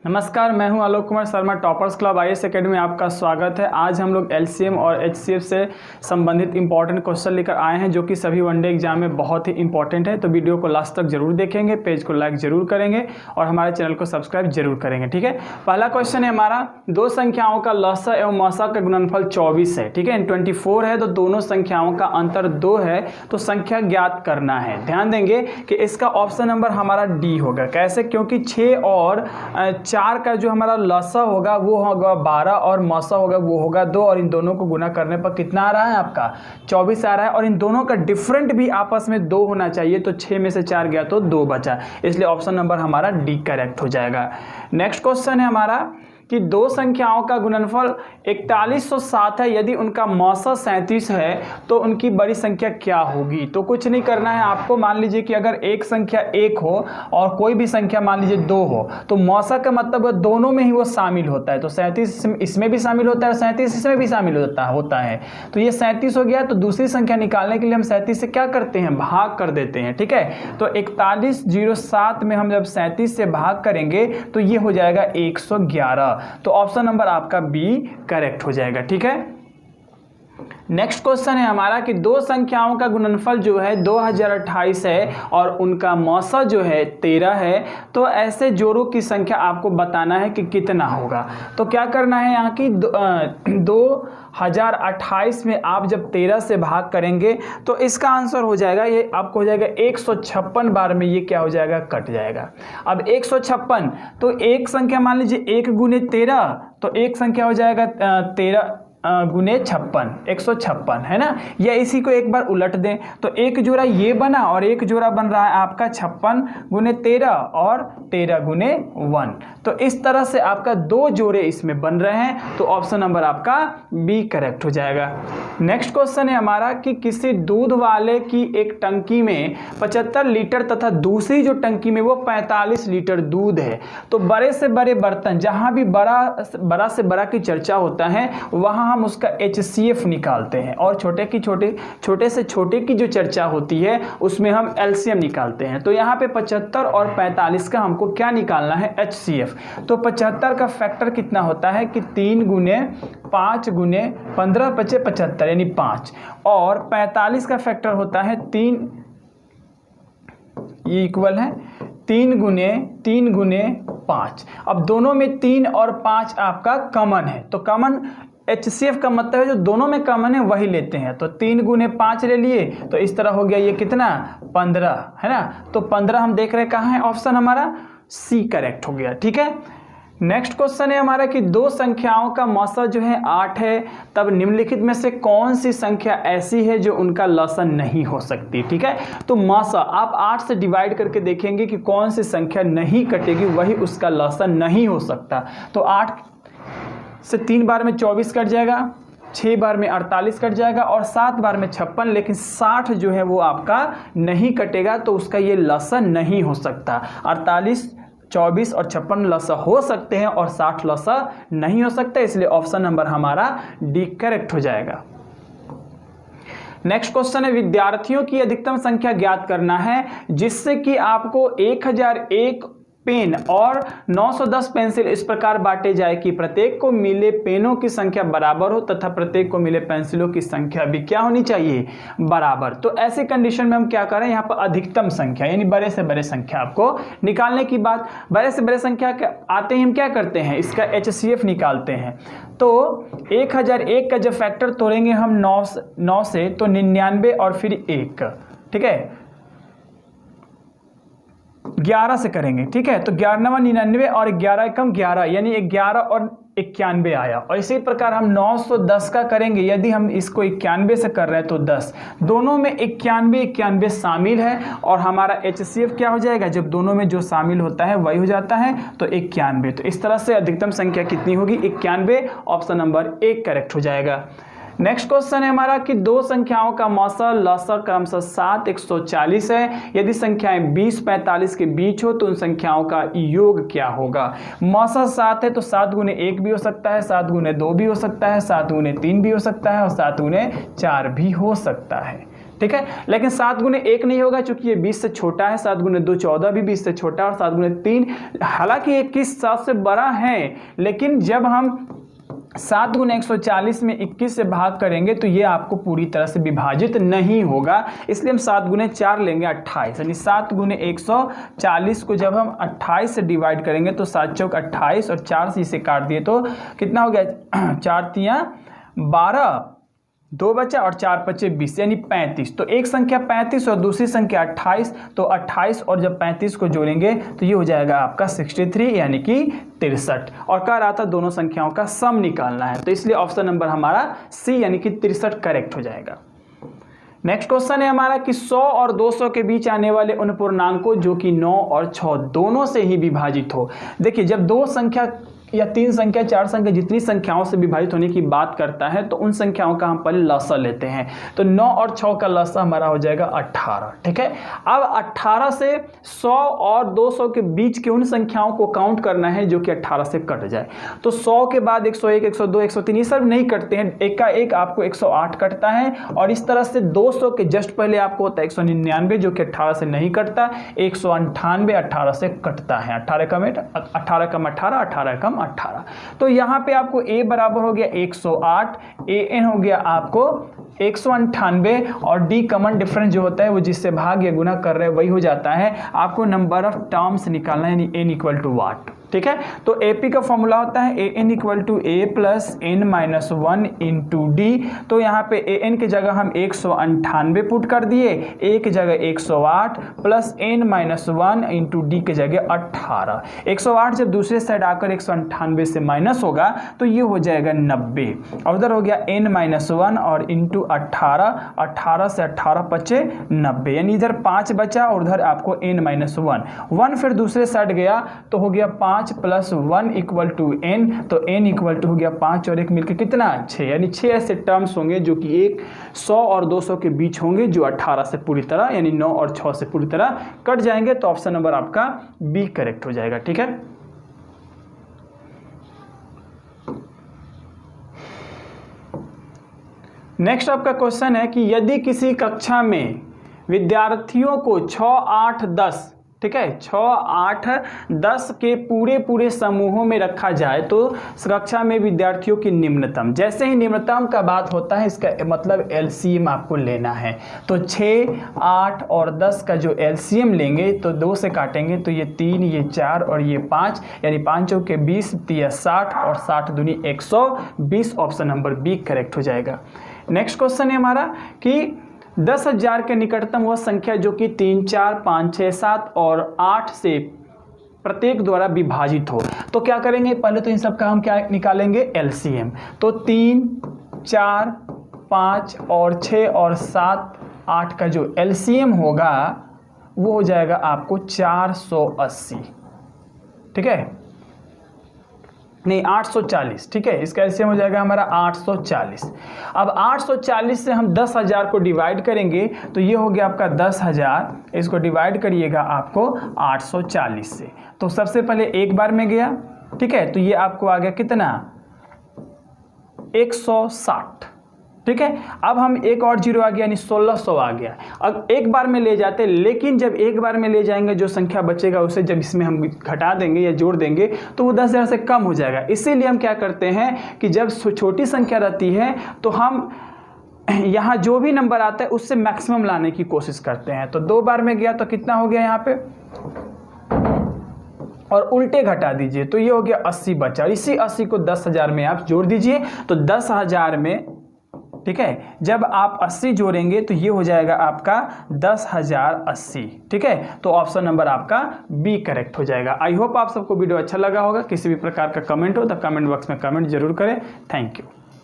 नमस्कार, मैं हूं Alok Kumar Sharma, toppers club IAS academy में आपका स्वागत है। आज हम लोग एलसीएम और एचसीएफ से संबंधित इंपॉर्टेंट क्वेश्चन लेकर आए हैं जो कि सभी वनडे एग्जाम में बहुत ही इंपॉर्टेंट है। तो वीडियो को लास्ट तक जरूर देखेंगे, पेज को लाइक जरूर करेंगे और हमारे चैनल को सब्सक्राइब जरूर करेंगे। ठीक है, पहला क्वेश्चन है हमारा, दो संख्याओं का लसा एवं मसा का गुणनफल 24 है। ठीक है, 24 है तो दोनों संख्याओं का अंतर 2 है, तो संख्या ज्ञात करना है। ध्यान देंगे कि इसका ऑप्शन नंबर हमारा डी होगा। कैसे? क्योंकि 6 और 4 का जो हमारा लसा होगा वो होगा 12 और मसा होगा वो होगा 2, और इन दोनों को गुना करने पर कितना आ रहा है आपका 24 आ रहा है। और इन दोनों का डिफरेंट भी आपस में 2 होना चाहिए, तो 6 में से 4 गया तो 2 बचा, इसलिए ऑप्शन नंबर हमारा डी करेक्ट हो जाएगा। नेक्स्ट क्वेश्चन है हमारा कि दो संख्याओं का गुणनफल 4107 है, यदि उनका मौसा 37 है तो उनकी बड़ी संख्या क्या होगी। तो कुछ नहीं करना है आपको। मान लीजिए कि अगर एक संख्या 1 हो और कोई भी संख्या मान लीजिए 2 हो, तो मौसा का मतलब दोनों में ही वो शामिल होता है। तो 37 इसमें भी शामिल होता है और 37 इसमें भी शामिल होता है। तो ये 37 हो गया, तो दूसरी संख्या निकालने के लिए हम 37 से क्या करते हैं, भाग कर देते हैं। ठीक है, तो 4107 में हम जब 37 से भाग करेंगे तो ये हो जाएगा 111, तो ऑप्शन नंबर आपका बी करेक्ट हो जाएगा। ठीक है, नेक्स्ट क्वेश्चन है हमारा कि दो संख्याओं का गुणनफल जो है 2028 है और उनका मौसा जो है 13 है, तो ऐसे जोड़ों की संख्या आपको बताना है कि कितना होगा। तो क्या करना है यहाँ की 2028 में आप जब 13 से भाग करेंगे तो इसका आंसर हो जाएगा, ये आपको हो जाएगा 156 बार में ये क्या हो जाएगा, कट जाएगा। अब 156, तो एक संख्या मान लीजिए 1 गुने 13, तो एक संख्या हो जाएगा 13 गुने 56, 156 है ना। या इसी को एक बार उलट दें तो एक जोड़ा ये बना और एक जोड़ा बन रहा है आपका 56 गुने 13 और 13 गुने 1, तो इस तरह से आपका 2 जोड़े इसमें बन रहे हैं, तो ऑप्शन नंबर आपका बी करेक्ट हो जाएगा। नेक्स्ट क्वेश्चन है हमारा कि किसी दूध वाले की एक टंकी में 75 लीटर तथा दूसरी जो टंकी में वो 45 लीटर दूध है, तो बड़े से बड़े बर्तन, जहां भी बड़ा से बड़ा की चर्चा होता है वहां हम उसका HCF निकालते हैं, और छोटे से छोटे की जो चर्चा होती है उसमें हम LCM निकालते हैं। तो यहाँ पे 75 और 45 का हमको क्या निकालना है, HCF। तो 75 का फैक्टर कितना होता है कि 3 गुने 5 गुने 15 बचे 75 यानी 5, और 45 का फैक्टर होता है 3, ये इक्वल है 3 गुने 5। अब दोनों में 3 और 5 आपका कॉमन है, तो कॉमन HCF का मतलब है जो दोनों में कॉमन है वही लेते हैं। तो 3 गुने 5 ले लिए, तो इस तरह हो गया ये कितना 15 है ना। तो 15 हम देख रहे हैं कहाँ है, ऑप्शन हमारा सी करेक्ट हो गया। ठीक है, नेक्स्ट क्वेश्चन है हमारा कि दो संख्याओं का मौसा जो है 8 है, तब निम्नलिखित में से कौन सी संख्या ऐसी है जो उनका लसा नहीं हो सकती। ठीक है, तो मौसा आप 8 से डिवाइड करके देखेंगे कि कौन सी संख्या नहीं कटेगी, वही उसका लसा नहीं हो सकता। तो 8 से 3 बार में 24 कट जाएगा, 6 बार में 48 कट जाएगा और 7 बार में 56, लेकिन 60 जो है वो आपका नहीं कटेगा, तो उसका ये लसा नहीं हो सकता। 48, 24 और 56 लसा हो सकते हैं और 60 लसा नहीं हो सकता, इसलिए ऑप्शन नंबर हमारा डी करेक्ट हो जाएगा। नेक्स्ट क्वेश्चन है, विद्यार्थियों की अधिकतम संख्या ज्ञात करना है जिससे कि आपको 1001 पेन और 910 पेंसिल इस प्रकार बांटे जाए कि प्रत्येक को मिले पेनों की संख्या बराबर हो तथा प्रत्येक को मिले पेंसिलों की संख्या भी क्या होनी चाहिए, बराबर। तो ऐसे कंडीशन में हम क्या करें, यहाँ पर अधिकतम संख्या यानी बड़े से बड़े संख्या आपको निकालने की बात, बड़े से बड़े संख्या आते ही हम क्या करते हैं, इसका HCF निकालते हैं। तो 1001 का जब फैक्टर तोड़ेंगे हम 9 से, तो 99 और फिर 1, ठीक है 11 से करेंगे। ठीक है, तो 11 99 और 11 एकम 11 यानी 11 और 91 आया। और इसी प्रकार हम 910 का करेंगे, यदि हम इसको 91 से कर रहे हैं तो 10, दोनों में 91 शामिल है और हमारा HCF क्या हो जाएगा, जब दोनों में जो शामिल होता है वही हो जाता है, तो 91। तो इस तरह से अधिकतम संख्या कितनी होगी, 91, ऑप्शन नंबर 1 करेक्ट हो जाएगा। नेक्स्ट क्वेश्चन है हमारा कि दो संख्याओं का मौसा लसा क्रमशः 7 140 है, यदि संख्याएं 20 45 के बीच हो तो उन संख्याओं का योग क्या होगा। मौसा 7 है तो 7 गुने 1 भी हो सकता है, 7 गुने 2 भी हो सकता है, 7 गुने 3 भी हो सकता है और 7 गुने 4 भी हो सकता है। ठीक है। लेकिन 7 गुने 1 नहीं होगा क्योंकि ये 20 से छोटा है, 7 गुने 2 14 भी 20 से छोटा है, और 7 गुने 3 हालांकि 21 7 से बड़ा है, लेकिन जब हम 7 गुने 140 में 21 से भाग करेंगे तो ये आपको पूरी तरह से विभाजित नहीं होगा, इसलिए हम 7 गुने 4 लेंगे 28, यानी 7 गुने 140 को जब हम 28 से डिवाइड करेंगे तो 7 चौक 28 और 4 से इसे काट दिए तो कितना हो गया 4 तियां 12, 2 बचा और 4 पचे 20 यानी 35। तो एक संख्या 35 और दूसरी संख्या 28, तो 28 और जब 35 को जोड़ेंगे तो ये हो जाएगा आपका 63 यानी कि 63। और कह रहा था दोनों संख्याओं का सम निकालना है, तो इसलिए ऑप्शन नंबर हमारा सी यानी कि 63 करेक्ट हो जाएगा। नेक्स्ट क्वेश्चन है हमारा कि 100 और 200 के बीच आने वाले उन पूर्णांकों जो कि 9 और 6 दोनों से ही विभाजित हो। देखिए जब 2 संख्या या 3 संख्या 4 संख्या जितनी संख्याओं से विभाजित होने की बात करता है तो उन संख्याओं का हम पहले लसा लेते हैं, तो 9 और 6 का लसा हमारा हो जाएगा 18। ठीक है, अब 18 से 100 और 200 के बीच के उन संख्याओं को काउंट करना है जो कि 18 से कट जाए। तो 100 के बाद 101 102 103 ये सब नहीं कटते हैं, एक का एक आपको 108 कटता है, और इस तरह से 200 के जस्ट पहले आपको होता है 199 जो कि 18 से नहीं कटता, 198 18 से कटता है, 18 कम 18 कम 18 18 कम 18। तो यहां पे आपको a बराबर हो गया 108, an हो गया आपको 198 और d कॉमन डिफरेंस जो होता है वो जिससे भाग या गुना कर रहे हैं वही हो जाता है। आपको नंबर ऑफ टर्म्स निकालना है, यानी n इक्वल टू वाट। ठीक है, तो AP का फॉर्मूला होता है an equal to a plus n minus 1 into d. तो यहाँ पे an की जगह हम 198 पुट कर दिए, a की जगह 108 plus n minus 1 into D की जगह 18। 108 जब दूसरे साइड आकर 198 से माइनस होगा तो ये हो जाएगा 90, और उधर हो गया n माइनस 1 और इंटू 18, 18 से 18 पचे 90, यानी इधर 5 बचा और उधर आपको n माइनस 1 फिर दूसरे साइड गया तो हो गया 5 प्लस 1 इक्वल टू n, तो n इक्वल टू हो गया 5 और 1 मिलकर कितना 6, यानी 6 ऐसे टर्म्स होंगे जो कि 100 और 200 के बीच होंगे जो 18 से पूरी तरह यानी 9 और 6 से पूरी तरह कट जाएंगे। तो ऑप्शन नंबर आपका बी करेक्ट हो जाएगा। ठीक है, नेक्स्ट आपका क्वेश्चन है कि यदि किसी कक्षा में विद्यार्थियों को 6 8 10, ठीक है, 6 8 10 के पूरे समूहों में रखा जाए तो कक्षा में विद्यार्थियों की निम्नतम, जैसे ही निम्नतम का बात होता है इसका मतलब एलसीएम आपको लेना है। तो 6 8 और 10 का जो एलसीएम लेंगे तो 2 से काटेंगे तो ये 3 ये 4 और ये 5, यानी 5 चौके 20 3 60 और 60 दूनी 120। ऑप्शन नंबर बी करेक्ट हो जाएगा। नेक्स्ट क्वेश्चन है हमारा कि 10,000 के निकटतम वह संख्या जो कि 3 4 5 6 7 और 8 से प्रत्येक द्वारा विभाजित हो। तो क्या करेंगे, पहले तो इन सब का हम क्या निकालेंगे एलसीएम। तो 3 4 5 और 6 और 7 8 का जो एलसीएम होगा वो हो जाएगा आपको 480। ठीक है, नहीं 840। ठीक है, इसका एलसीएम हो जाएगा हमारा 840। अब 840 से हम 10,000 को डिवाइड करेंगे तो ये हो गया आपका 10,000, इसको डिवाइड करिएगा आपको 840 से। तो सबसे पहले एक बार में गया, ठीक है, तो ये आपको आ गया कितना 160। ठीक है, अब हम एक और जीरो आ गया यानी 1600 आ गया। अब एक बार में ले जाते, लेकिन जब एक बार में ले जाएंगे जो संख्या बचेगा उसे जब इसमें हम घटा देंगे या जोड़ देंगे तो वो 10,000 से कम हो जाएगा। इसीलिए हम क्या करते हैं कि जब छोटी संख्या रहती है तो हम यहाँ जो भी नंबर आता है उससे मैक्सिमम लाने की कोशिश करते हैं। तो 2 बार में गया तो कितना हो गया यहाँ पे, और उल्टे घटा दीजिए तो ये हो गया 80 बचा। इसी 80 को 10,000 में आप जोड़ दीजिए तो 10,000 में, ठीक है, जब आप 80 जोड़ेंगे तो ये हो जाएगा आपका 10,080। ठीक है, तो ऑप्शन नंबर आपका बी करेक्ट हो जाएगा। आई होप आप सबको वीडियो अच्छा लगा होगा। किसी भी प्रकार का कमेंट हो तो कमेंट बॉक्स में कमेंट जरूर करें। Thank you.